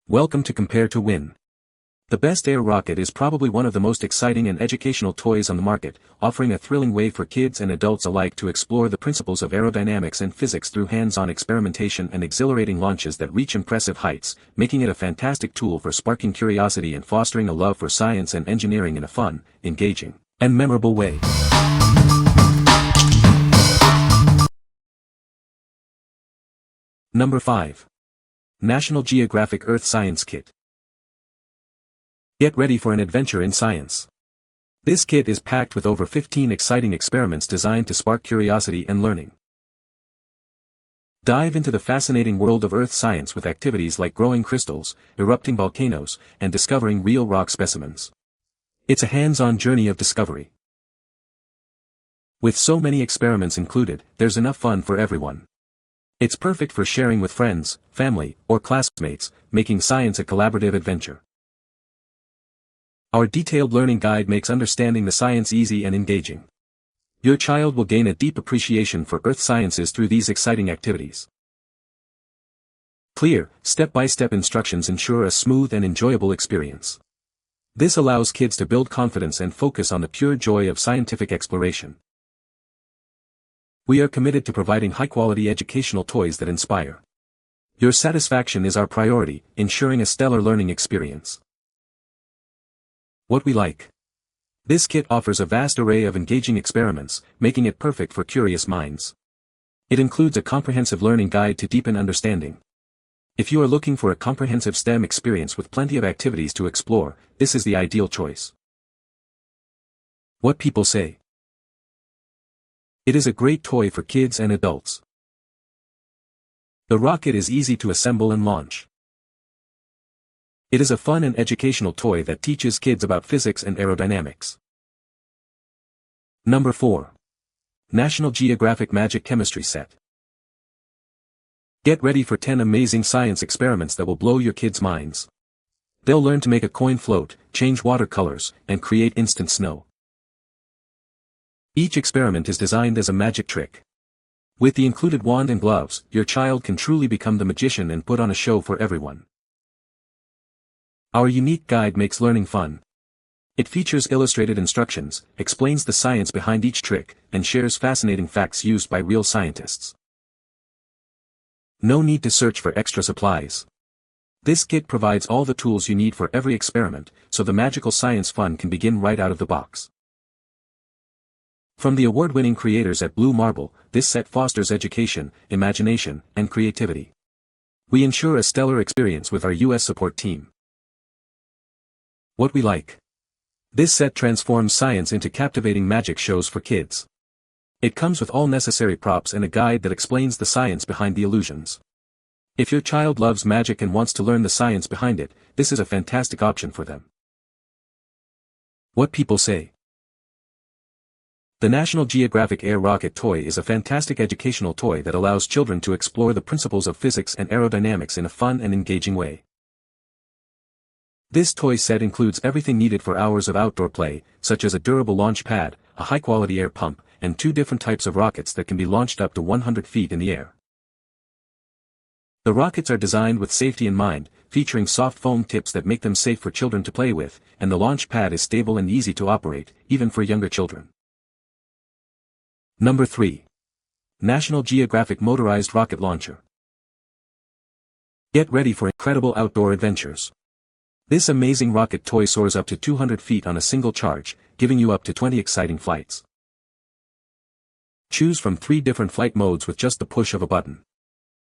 Welcome to Compare to Win. The Best Air Rocket is probably one of the most exciting and educational toys on the market, offering a thrilling way for kids and adults alike to explore the principles of aerodynamics and physics through hands-on experimentation and exhilarating launches that reach impressive heights, making it a fantastic tool for sparking curiosity and fostering a love for science and engineering in a fun, engaging, and memorable way. Number 5. National Geographic Earth Science Kit. Get ready for an adventure in science. This kit is packed with over 15 exciting experiments designed to spark curiosity and learning. Dive into the fascinating world of Earth science with activities like growing crystals, erupting volcanoes, and discovering real rock specimens. It's a hands-on journey of discovery. With so many experiments included, there's enough fun for everyone. It's perfect for sharing with friends, family, or classmates, making science a collaborative adventure. Our detailed learning guide makes understanding the science easy and engaging. Your child will gain a deep appreciation for Earth sciences through these exciting activities. Clear, step-by-step instructions ensure a smooth and enjoyable experience. This allows kids to build confidence and focus on the pure joy of scientific exploration. We are committed to providing high-quality educational toys that inspire. Your satisfaction is our priority, ensuring a stellar learning experience. What we like. This kit offers a vast array of engaging experiments, making it perfect for curious minds. It includes a comprehensive learning guide to deepen understanding. If you are looking for a comprehensive STEM experience with plenty of activities to explore, this is the ideal choice. What people say. It is a great toy for kids and adults. The rocket is easy to assemble and launch. It is a fun and educational toy that teaches kids about physics and aerodynamics. Number 4. National Geographic Magic Chemistry Set. Get ready for 10 amazing science experiments that will blow your kids' minds. They'll learn to make a coin float, change watercolors, and create instant snow. Each experiment is designed as a magic trick. With the included wand and gloves, your child can truly become the magician and put on a show for everyone. Our unique guide makes learning fun. It features illustrated instructions, explains the science behind each trick, and shares fascinating facts used by real scientists. No need to search for extra supplies. This kit provides all the tools you need for every experiment, so the magical science fun can begin right out of the box. From the award-winning creators at Blue Marble, this set fosters education, imagination, and creativity. We ensure a stellar experience with our US support team. What we like. This set transforms science into captivating magic shows for kids. It comes with all necessary props and a guide that explains the science behind the illusions. If your child loves magic and wants to learn the science behind it, this is a fantastic option for them. What people say. The National Geographic Air Rocket toy is a fantastic educational toy that allows children to explore the principles of physics and aerodynamics in a fun and engaging way. This toy set includes everything needed for hours of outdoor play, such as a durable launch pad, a high-quality air pump, and 2 different types of rockets that can be launched up to 100 feet in the air. The rockets are designed with safety in mind, featuring soft foam tips that make them safe for children to play with, and the launch pad is stable and easy to operate, even for younger children. Number 3. National Geographic Motorized Rocket Launcher. Get ready for incredible outdoor adventures. This amazing rocket toy soars up to 200 feet on a single charge, giving you up to 20 exciting flights. Choose from 3 different flight modes with just the push of a button.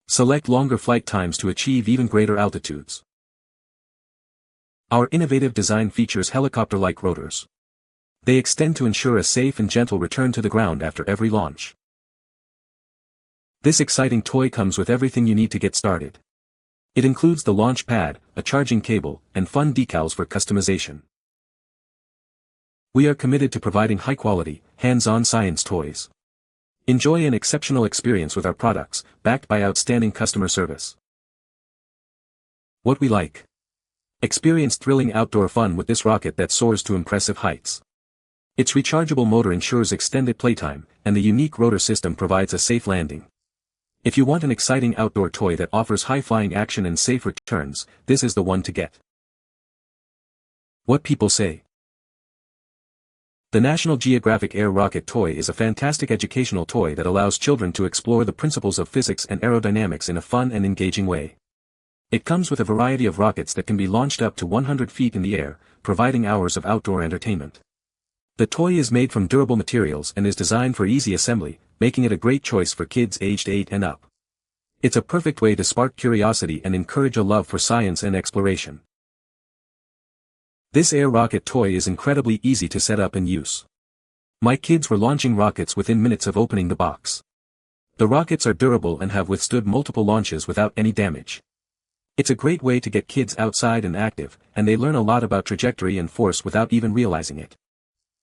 Select longer flight times to achieve even greater altitudes. Our innovative design features helicopter-like rotors. They extend to ensure a safe and gentle return to the ground after every launch. This exciting toy comes with everything you need to get started. It includes the launch pad, a charging cable, and fun decals for customization. We are committed to providing high-quality, hands-on science toys. Enjoy an exceptional experience with our products, backed by outstanding customer service. What we like. Experience thrilling outdoor fun with this rocket that soars to impressive heights. Its rechargeable motor ensures extended playtime, and the unique rotor system provides a safe landing. If you want an exciting outdoor toy that offers high-flying action and safe returns, this is the one to get. What people say. The National Geographic Air Rocket Toy is a fantastic educational toy that allows children to explore the principles of physics and aerodynamics in a fun and engaging way. It comes with a variety of rockets that can be launched up to 100 feet in the air, providing hours of outdoor entertainment. The toy is made from durable materials and is designed for easy assembly, making it a great choice for kids aged 8 and up. It's a perfect way to spark curiosity and encourage a love for science and exploration. This air rocket toy is incredibly easy to set up and use. My kids were launching rockets within minutes of opening the box. The rockets are durable and have withstood multiple launches without any damage. It's a great way to get kids outside and active, and they learn a lot about trajectory and force without even realizing it.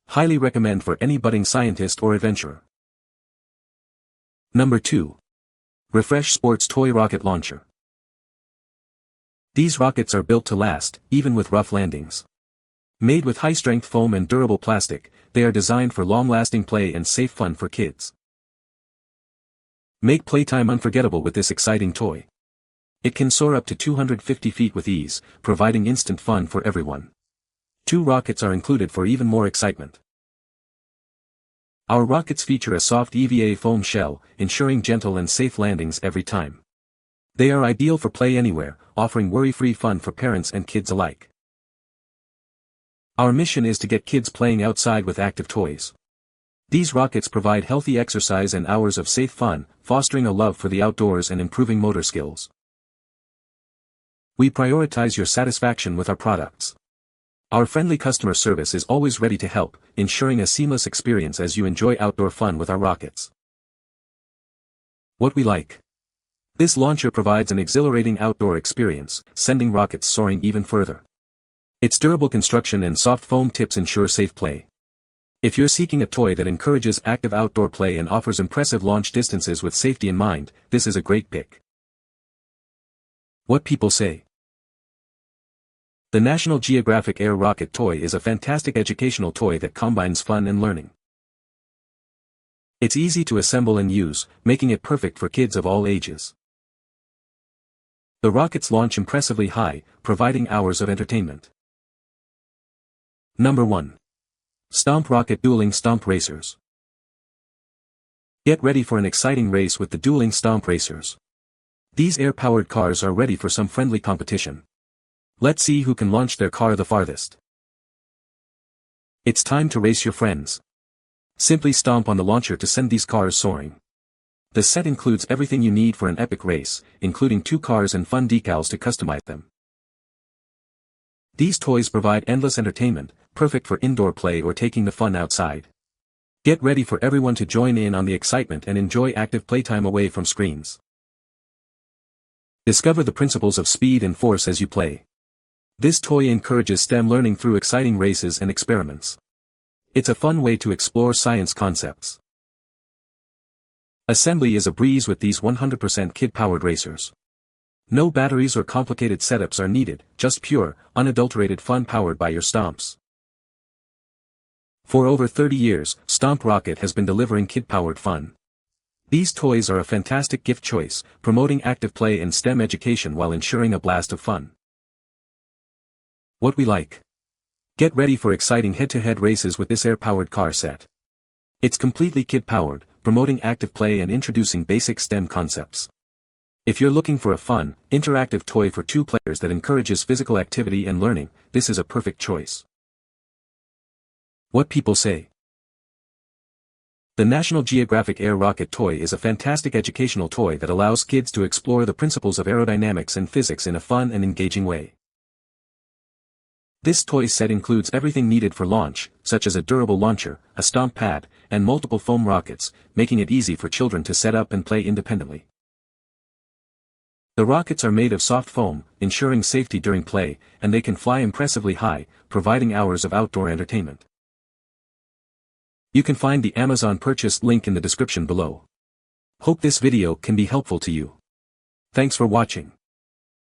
Highly recommend for any budding scientist or adventurer. Number 2. Refresh Sports Toy Rocket Launcher. These rockets are built to last, even with rough landings. Made with high-strength foam and durable plastic, they are designed for long-lasting play and safe fun for kids. Make playtime unforgettable with this exciting toy. It can soar up to 250 feet with ease, providing instant fun for everyone. 2 rockets are included for even more excitement. Our rockets feature a soft EVA foam shell, ensuring gentle and safe landings every time. They are ideal for play anywhere, offering worry-free fun for parents and kids alike. Our mission is to get kids playing outside with active toys. These rockets provide healthy exercise and hours of safe fun, fostering a love for the outdoors and improving motor skills. We prioritize your satisfaction with our products. Our friendly customer service is always ready to help, ensuring a seamless experience as you enjoy outdoor fun with our rockets. What we like. This launcher provides an exhilarating outdoor experience, sending rockets soaring even further. Its durable construction and soft foam tips ensure safe play. If you're seeking a toy that encourages active outdoor play and offers impressive launch distances with safety in mind, this is a great pick. What people say. The National Geographic Air Rocket Toy is a fantastic educational toy that combines fun and learning. It's easy to assemble and use, making it perfect for kids of all ages. The rockets launch impressively high, providing hours of entertainment. Number 1. Stomp Rocket Dueling Stomp Racers. Get ready for an exciting race with the Dueling Stomp Racers. These air-powered cars are ready for some friendly competition. Let's see who can launch their car the farthest. It's time to race your friends. Simply stomp on the launcher to send these cars soaring. The set includes everything you need for an epic race, including 2 cars and fun decals to customize them. These toys provide endless entertainment, perfect for indoor play or taking the fun outside. Get ready for everyone to join in on the excitement and enjoy active playtime away from screens. Discover the principles of speed and force as you play. This toy encourages STEM learning through exciting races and experiments. It's a fun way to explore science concepts. Assembly is a breeze with these 100% kid-powered racers. No batteries or complicated setups are needed, just pure, unadulterated fun powered by your Stomps. For over 30 years, Stomp Rocket has been delivering kid-powered fun. These toys are a fantastic gift choice, promoting active play and STEM education while ensuring a blast of fun. What we like. Get ready for exciting head-to-head races with this air-powered car set. It's completely kid-powered, promoting active play and introducing basic STEM concepts. If you're looking for a fun, interactive toy for 2 players that encourages physical activity and learning, this is a perfect choice. What people say. The National Geographic Air Rocket Toy is a fantastic educational toy that allows kids to explore the principles of aerodynamics and physics in a fun and engaging way. This toy set includes everything needed for launch, such as a durable launcher, a stomp pad, and multiple foam rockets, making it easy for children to set up and play independently. The rockets are made of soft foam, ensuring safety during play, and they can fly impressively high, providing hours of outdoor entertainment. You can find the Amazon purchase link in the description below. Hope this video can be helpful to you. Thanks for watching.